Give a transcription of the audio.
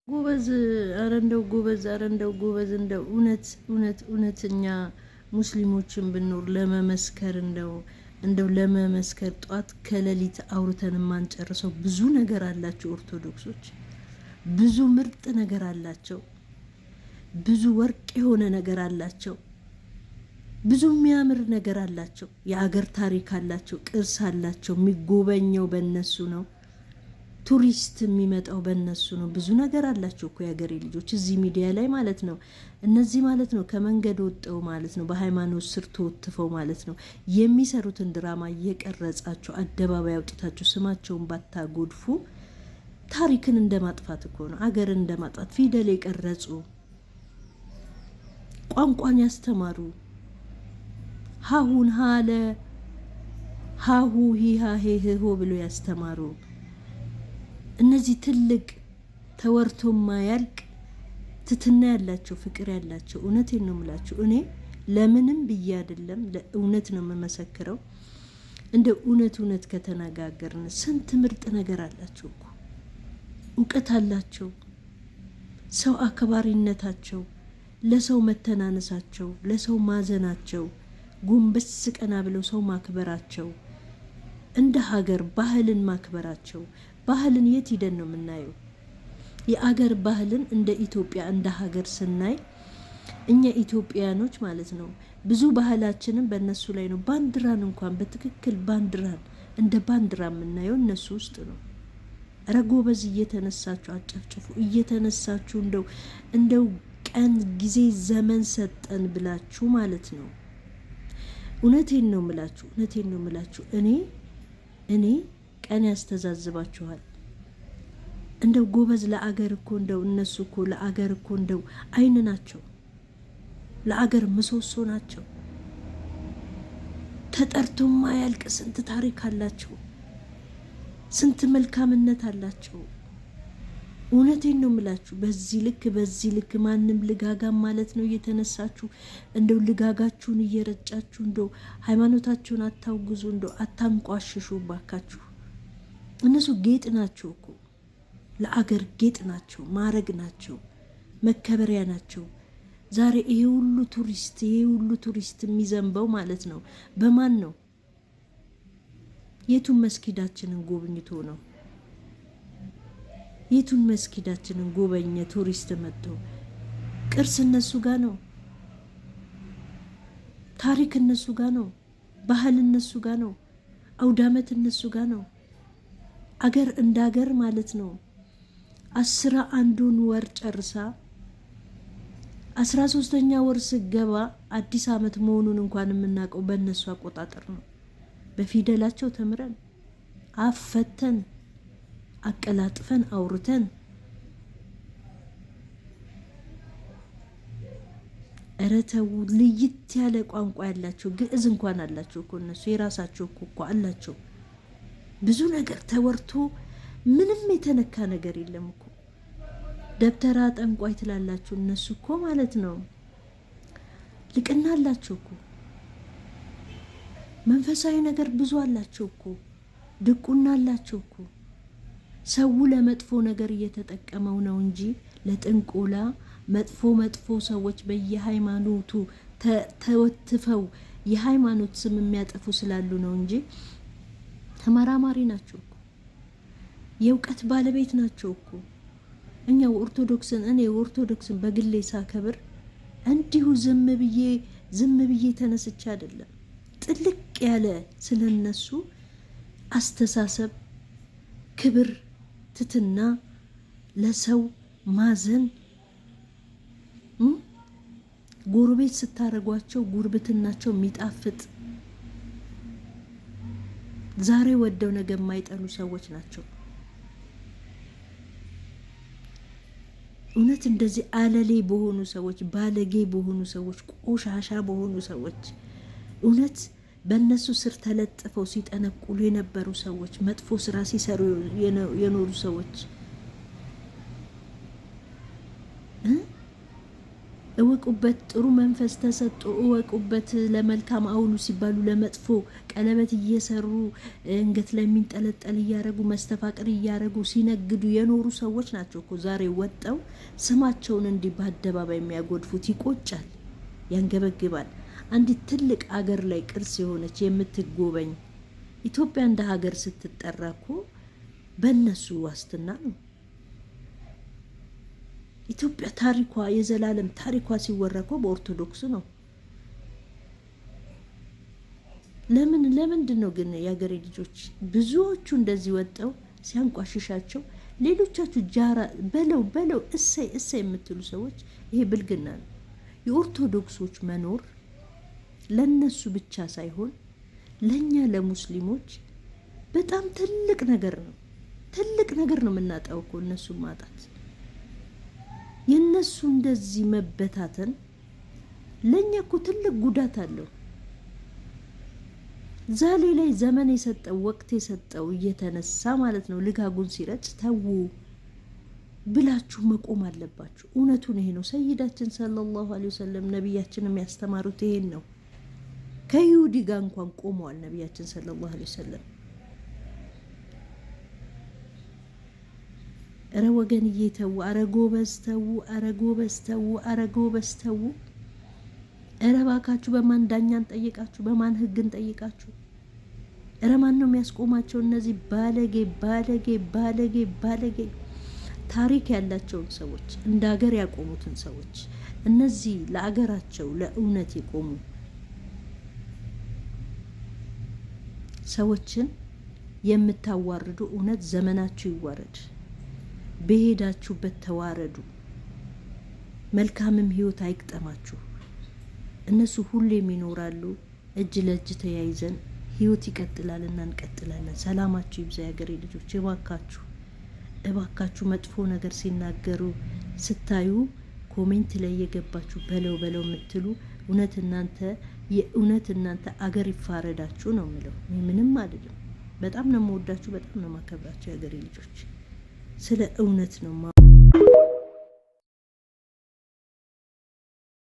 ጎበዝ አረንደው ጎበዝ እንደው እውነተኛ ሙስሊሞችን ብንኖር ለመመስከር እንደው ለመመስከር ጧት ከሌሊት አውርተን ማንጨርሰው ብዙ ነገር አላቸው። ኦርቶዶክሶች ብዙ ምርጥ ነገር አላቸው። ብዙ ወርቅ የሆነ ነገር አላቸው። ብዙ የሚያምር ነገር አላቸው። የአገር ታሪክ አላቸው። ቅርስ አላቸው። የሚጎበኘው በእነሱ ነው። ቱሪስት የሚመጣው በእነሱ ነው። ብዙ ነገር አላቸው እኮ የሀገሬ ልጆች እዚህ ሚዲያ ላይ ማለት ነው። እነዚህ ማለት ነው ከመንገድ ወጥተው ማለት ነው በሃይማኖት ስር ተወትፈው ማለት ነው የሚሰሩትን ድራማ እየቀረጻቸው አደባባይ አውጥታቸው ስማቸውን ባታጎድፉ ታሪክን እንደማጥፋት እኮ ነው። አገርን እንደማጥፋት ፊደል የቀረጹ ቋንቋን ያስተማሩ ሀሁን ሀለ ሀሁ ሂሃ ሄሆ ብሎ ያስተማሩ እነዚህ ትልቅ ተወርቶ ማያልቅ ትትና ያላቸው ፍቅር ያላቸው እውነቴን ነው የምላችሁ። እኔ ለምንም ብዬ አይደለም ለእውነት ነው የምመሰክረው። እንደ እውነት ከተነጋገርን ስንት ምርጥ ነገር አላቸው እኮ። እውቀት አላቸው። ሰው አክባሪነታቸው፣ ለሰው መተናነሳቸው፣ ለሰው ማዘናቸው፣ ጎንበስ ቀና ብለው ሰው ማክበራቸው፣ እንደ ሀገር ባህልን ማክበራቸው። ባህልን የት ሄደን ነው የምናየው? የአገር ባህልን እንደ ኢትዮጵያ እንደ ሀገር ስናይ እኛ ኢትዮጵያኖች ማለት ነው ብዙ ባህላችንን በእነሱ ላይ ነው። ባንዲራን እንኳን በትክክል ባንዲራን እንደ ባንዲራ የምናየው እነሱ ውስጥ ነው። ኧረ ጎበዝ እየተነሳችሁ አጨፍጭፉ። እየተነሳችሁ እንደው ቀን ጊዜ ዘመን ሰጠን ብላችሁ ማለት ነው። እውነቴን ነው የምላችሁ። እኔ ቀን ያስተዛዝባችኋል። እንደው ጎበዝ ለአገር እኮ እንደው እነሱ እኮ ለአገር እኮ እንደው አይን ናቸው። ለአገር ምሰሶ ናቸው። ተጠርቶ ማያልቅ ስንት ታሪክ አላቸው። ስንት መልካምነት አላቸው። እውነቴን ነው የምላችሁ። በዚህ ልክ ማንም ልጋጋም ማለት ነው እየተነሳችሁ እንደው ልጋጋችሁን እየረጫችሁ እንደው ሃይማኖታችሁን አታውግዙ፣ እንደው አታንቋሽሹ ባካችሁ። እነሱ ጌጥ ናቸው እኮ ለአገር ጌጥ ናቸው፣ ማረግ ናቸው፣ መከበሪያ ናቸው። ዛሬ ይሄ ሁሉ ቱሪስት የሚዘንበው ማለት ነው በማን ነው? የቱን መስጊዳችንን ጎብኝቶ ነው? የቱን መስጊዳችንን ጎበኘ ቱሪስት መጥቶ? ቅርስ እነሱ ጋር ነው። ታሪክ እነሱ ጋር ነው። ባህል እነሱ ጋር ነው። አውዳመት እነሱ ጋር ነው። አገር እንደ አገር ማለት ነው 11ዱን ወር ጨርሳ 13ኛ ወር ስገባ አዲስ አመት መሆኑን እንኳን የምናውቀው በእነሱ አቆጣጠር ነው። በፊደላቸው ተምረን አፈተን አቀላጥፈን አውርተን እረተው ልይት ያለ ቋንቋ ያላቸው ግዕዝ እንኳን አላቸው እኮ እነሱ የራሳቸው እኮ አላቸው። ብዙ ነገር ተወርቶ ምንም የተነካ ነገር የለም እኮ። ደብተራ ጠንቋይ ትላላችሁ እነሱ እኮ ማለት ነው ልቅና አላቸው እኮ። መንፈሳዊ ነገር ብዙ አላቸው እኮ። ድቁና አላቸው እኮ። ሰው ለመጥፎ ነገር እየተጠቀመው ነው እንጂ ለጥንቆላ መጥፎ ሰዎች በየሃይማኖቱ ተወትፈው የሃይማኖት ስም የሚያጠፉ ስላሉ ነው እንጂ ተመራማሪ ናቸው እኮ። የእውቀት ባለቤት ናቸው እኮ። እኛው ኦርቶዶክስን በግሌ ሳከብር እንዲሁ ዝም ብዬ ተነስቼ አይደለም። ጥልቅ ያለ ስለነሱ አስተሳሰብ፣ ክብር፣ ትትና፣ ለሰው ማዘን፣ ጎረቤት ስታረጓቸው ጉርብትናቸው የሚጣፍጥ ዛሬ ወደው ነገ የማይጠሉ ሰዎች ናቸው። እውነት እንደዚህ አለሌ በሆኑ ሰዎች፣ ባለጌ በሆኑ ሰዎች፣ ቆሻሻ በሆኑ ሰዎች፣ እውነት በእነሱ ስር ተለጥፈው ሲጠነቁሉ የነበሩ ሰዎች፣ መጥፎ ስራ ሲሰሩ የኖሩ ሰዎች እወቁበት። ጥሩ መንፈስ ተሰጥቶ እወቁበት። ለመልካም አውሉ ሲባሉ ለመጥፎ ቀለበት እየሰሩ እንገት ላይ የሚንጠለጠል እያረጉ መስተፋቅር እያረጉ ሲነግዱ የኖሩ ሰዎች ናቸው እኮ ዛሬ ወጣው ስማቸውን እንዲህ በአደባባይ የሚያጎድፉት። ይቆጫል፣ ያንገበግባል። አንዲት ትልቅ አገር ላይ ቅርስ የሆነች የምትጎበኝ ኢትዮጵያ እንደ ሀገር ስትጠራ እኮ በእነሱ ዋስትና ነው። ኢትዮጵያ ታሪኳ የዘላለም ታሪኳ ሲወራ እኮ በኦርቶዶክስ ነው። ለምንድን ነው ግን የሀገሬ ልጆች ብዙዎቹ እንደዚህ ወጣው ሲያንቋሽሻቸው፣ ሌሎቻችሁ ጃራ በለው እሰይ የምትሉ ሰዎች ይሄ ብልግና ነው። የኦርቶዶክሶች መኖር ለነሱ ብቻ ሳይሆን ለኛ ለሙስሊሞች በጣም ትልቅ ነገር ነው። ትልቅ ነገር ነው የምናጣው እኮ እነሱ ማጣት። የነሱ እንደዚህ መበታተን ለኛ እኮ ትልቅ ጉዳት አለው። ዛሬ ላይ ዘመን የሰጠው ወቅት የሰጠው እየተነሳ ማለት ነው ልጋጉን ሲረጭ ተው ብላችሁ መቆም አለባችሁ። እውነቱን ይሄ ነው። ሰይዳችን ሰለላሁ ዐለይሂ ወሰለም ነቢያችን የሚያስተማሩት ይሄን ነው። ከይሁዲ ጋር እንኳን ቆመዋል ነቢያችን ሰለላሁ ዐለይሂ ወሰለም። እረ ወገን እየተው አረጎ በስተው እረ ባካችሁ በማን ዳኛን ጠይቃችሁ በማን ህግን ጠይቃችሁ? እረ ማን ነው የሚያስቆማቸው? እነዚህ ባለጌ ታሪክ ያላቸውን ሰዎች እንደ ሀገር ያቆሙትን ሰዎች እነዚህ ለአገራቸው ለእውነት የቆሙ ሰዎችን የምታዋርዱ እውነት ዘመናችሁ ይዋረድ። በሄዳችሁበት ተዋረዱ። መልካምም ህይወት አይቅጠማችሁ። እነሱ ሁሌም ይኖራሉ። እጅ ለእጅ ተያይዘን ህይወት ይቀጥላልና እንቀጥላለን። ሰላማችሁ ይብዛ የሀገሬ ልጆች። እባካችሁ መጥፎ ነገር ሲናገሩ ስታዩ ኮሜንት ላይ የገባችሁ በለው የምትሉ እውነት እናንተ አገር ይፋረዳችሁ ነው የምለው። ምንም አይደለም። በጣም ነው የምወዳችሁ፣ በጣም ነው የማከብራችሁ የሀገሬ ልጆች። ስለ እውነት ነው